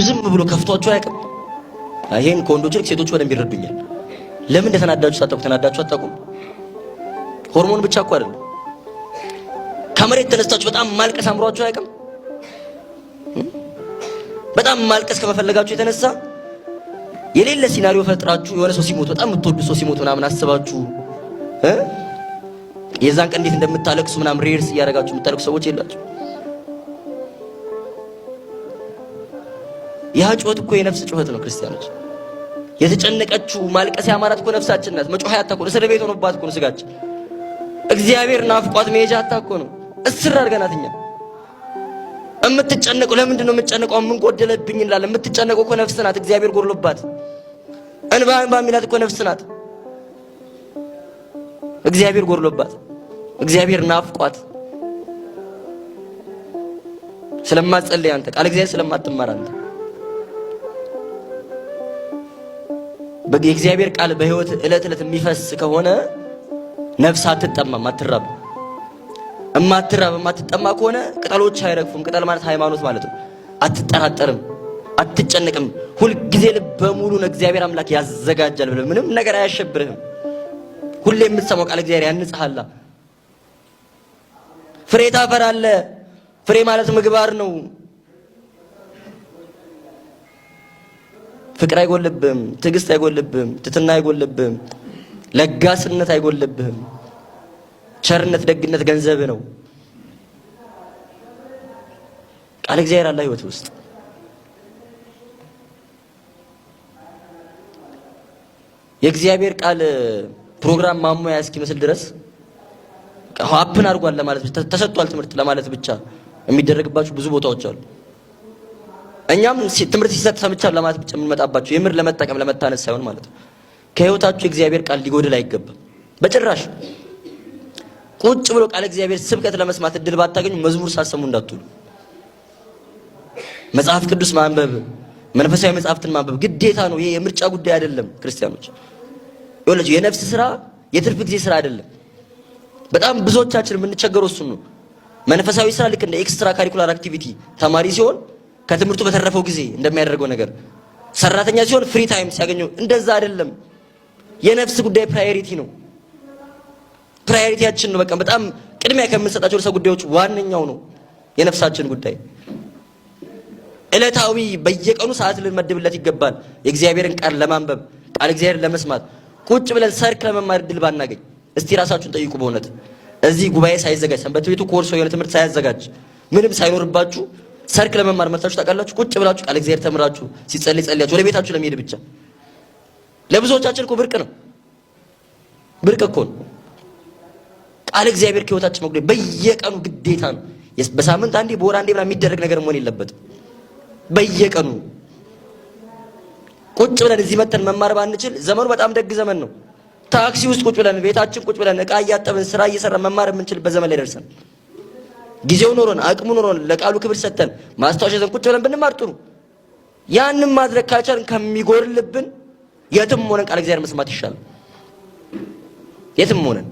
ዝም ብሎ ከፍቷቸው አያውቅም። ይሄን ከወንዶች ልክ ሴቶች በደንብ ይረዱኛል። ለምን እንደተናዳችሁ ሳታውቁ ተናዳችሁ አታውቁም? ሆርሞን ብቻ እኮ አይደለም። ከመሬት ተነስታችሁ በጣም ማልቀስ አምሯችሁ አያውቅም? በጣም ማልቀስ ከመፈለጋችሁ የተነሳ የሌለ ሲናሪዮ ፈጥራችሁ የሆነ ሰው ሲሞት በጣም የምትወዱ ሰው ሲሞት ምናምን አስባችሁ የዛን ቀን እንዴት እንደምታለቅሱ ምናምን ሬርስ እያደረጋችሁ የምታለቅሱ ሰዎች የላችሁ? ያ ጩኸት እኮ የነፍስ ጩኸት ነው ክርስቲያኖች። የተጨነቀችው ማልቀስ ያማራት እኮ ነፍሳችን ናት። መጮህ ያታኮ እስር ቤት ሆኖባት እኮ ነው ስጋችን። እግዚአብሔር ናፍቋት መሄጃ አታኮ ነው። እስር አድርገናት እኛ እምትጨነቀው ለምንድን ነው የምትጨነቀው? ምን ጎደለብኝ እንላለን። የምትጨነቀው እኮ ነፍስ ናት። እግዚአብሔር ጎድሎባት እንባ የሚላት እኮ ነፍስ ናት። እግዚአብሔር ጎድሎባት፣ እግዚአብሔር ናፍቋት ስለማትጸልይ አንተ ቃል እግዚአብሔር ስለማትማር አንተ የእግዚአብሔር ቃል በህይወት እለት እለት የሚፈስ ከሆነ ነፍስ አትጠማም፣ አትራብ። እማትራብ እማትጠማ ከሆነ ቅጠሎች አይረግፉም። ቅጠል ማለት ሃይማኖት ማለት ነው። አትጠራጠርም፣ አትጨነቅም። ሁል ጊዜ ልበ ሙሉ ነው እግዚአብሔር አምላክ ያዘጋጃል ብለህ ምንም ነገር አያሸብርህም። ሁሌ የምትሰማው ቃል እግዚአብሔር ያንጽሃላ። ፍሬ ታፈራለህ። ፍሬ ማለት ምግባር ነው። ፍቅር አይጎልብህም፣ ትዕግስት አይጎልብህም፣ ትትና አይጎልብህም፣ ለጋስነት አይጎልብህም። ቸርነት፣ ደግነት ገንዘብ ነው። ቃል እግዚአብሔር አለ ህይወት ውስጥ። የእግዚአብሔር ቃል ፕሮግራም ማሟያ እስኪመስል ድረስ ሀፕን አድርጓል ለማለት ብቻ ተሰጥቷል ትምህርት ለማለት ብቻ የሚደረግባቸው ብዙ ቦታዎች አሉ። እኛም ትምህርት ሲሰጥ ሰምቻለሁ ለማለት ብቻ የምንመጣባቸው የምር ለመጠቀም ለመታነስ ሳይሆን ማለት ነው። ከህይወታችሁ የእግዚአብሔር ቃል ሊጎድል አይገባም በጭራሽ። ቁጭ ብሎ ቃል እግዚአብሔር ስብከት ለመስማት እድል ባታገኙ መዝሙር ሳሰሙ እንዳትሉ። መጽሐፍ ቅዱስ ማንበብ፣ መንፈሳዊ መጽሐፍትን ማንበብ ግዴታ ነው። ይሄ የምርጫ ጉዳይ አይደለም። ክርስቲያኖች ይኸውላችሁ የነፍስ ስራ የትርፍ ጊዜ ስራ አይደለም። በጣም ብዙዎቻችን የምንቸገረው እሱን ነው። መንፈሳዊ ስራ ልክ እንደ ኤክስትራ ካሪኩላር አክቲቪቲ ተማሪ ሲሆን ከትምህርቱ በተረፈው ጊዜ እንደሚያደርገው ነገር፣ ሰራተኛ ሲሆን ፍሪ ታይም ሲያገኘው፣ እንደዛ አይደለም። የነፍስ ጉዳይ ፕራዮሪቲ ነው። ፕራዮሪቲያችን ነው። በቃ በጣም ቅድሚያ ከምንሰጣቸው ርዕሰ ጉዳዮች ዋነኛው ነው የነፍሳችን ጉዳይ። ዕለታዊ በየቀኑ ሰዓት ልንመድብለት ይገባል። የእግዚአብሔርን ቃል ለማንበብ ቃል እግዚአብሔርን ለመስማት ቁጭ ብለን ሰርክ ለመማር እድል ባናገኝ እስቲ ራሳችሁን ጠይቁ። በእውነት እዚህ ጉባኤ ሳይዘጋጅ ሰንበት ቤቱ ኮርስ የሆነ ትምህርት ሳያዘጋጅ ምንም ሳይኖርባችሁ ሰርክ ለመማር መጣችሁ ታውቃላችሁ? ቁጭ ብላችሁ ቃል እግዚአብሔር ተምራችሁ ሲጸልይ ጸልያችሁ ወደ ቤታችሁ ለመሄድ ብቻ። ለብዙዎቻችን እኮ ብርቅ ነው፣ ብርቅ እኮ ነው። ቃል እግዚአብሔር ከህይወታችን መጉደል በየቀኑ ግዴታ ነው። በሳምንት አንዴ በወር አንዴ ብላ የሚደረግ ነገር መሆን የለበትም። በየቀኑ ቁጭ ብለን እዚህ መተን መማር ባንችል ዘመኑ በጣም ደግ ዘመን ነው። ታክሲ ውስጥ ቁጭ ብለን ቤታችን ቁጭ ብለን ዕቃ እያጠብን ስራ እየሰራን መማር የምንችልበት ዘመን ላይ ደርሰን ጊዜው ኖሮን አቅሙ ኖሮን ለቃሉ ክብር ሰጥተን ማስታወሻ ይዘን ቁጭ ብለን ብንማር ጥሩ። ያንን ማድረግ ካልቻልን ከሚጎርልብን የትም ሆነን ቃል እግዚአብሔር መስማት ይሻላል። የትም ሆነን